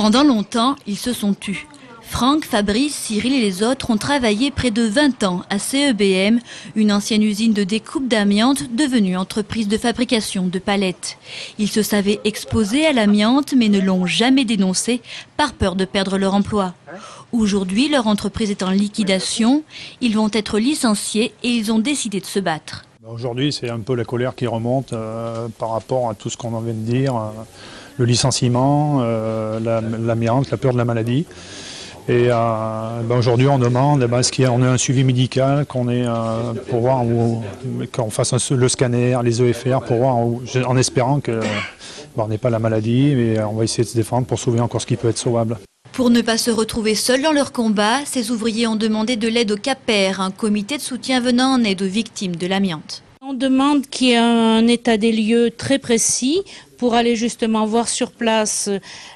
Pendant longtemps, ils se sont tus. Franck, Fabrice, Cyril et les autres ont travaillé près de 20 ans à CEBM, une ancienne usine de découpe d'amiante devenue entreprise de fabrication de palettes. Ils se savaient exposés à l'amiante mais ne l'ont jamais dénoncé par peur de perdre leur emploi. Aujourd'hui, leur entreprise est en liquidation, ils vont être licenciés et ils ont décidé de se battre. Aujourd'hui, c'est un peu la colère qui remonte par rapport à tout ce qu'on vient de dire, le licenciement, l'amiante, la peur de la maladie. Et aujourd'hui, on demande est-ce qu'on ait un suivi médical, qu'on fasse le scanner, les EFR, pour voir, en espérant qu'on n'ait pas la maladie, mais on va essayer de se défendre pour sauver encore ce qui peut être sauvable. Pour ne pas se retrouver seuls dans leur combat, ces ouvriers ont demandé de l'aide au CAPER, un comité de soutien venant en aide aux victimes de l'amiante. On demande qu'il y ait un état des lieux très précis pour aller justement voir sur place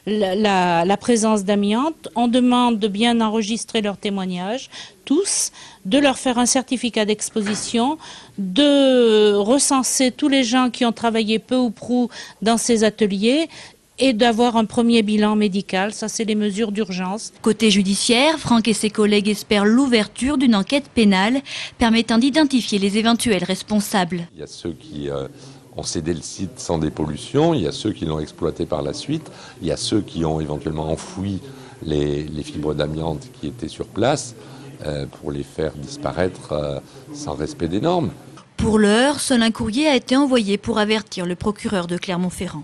la présence d'amiante. On demande de bien enregistrer leurs témoignages, tous, de leur faire un certificat d'exposition, de recenser tous les gens qui ont travaillé peu ou prou dans ces ateliers et d'avoir un premier bilan médical. Ça, c'est les mesures d'urgence. Côté judiciaire, Franck et ses collègues espèrent l'ouverture d'une enquête pénale permettant d'identifier les éventuels responsables. Il y a ceux qui ont cédé le site sans dépollution, il y a ceux qui l'ont exploité par la suite, il y a ceux qui ont éventuellement enfoui les fibres d'amiante qui étaient sur place pour les faire disparaître sans respect des normes. Pour l'heure, seul un courrier a été envoyé pour avertir le procureur de Clermont-Ferrand.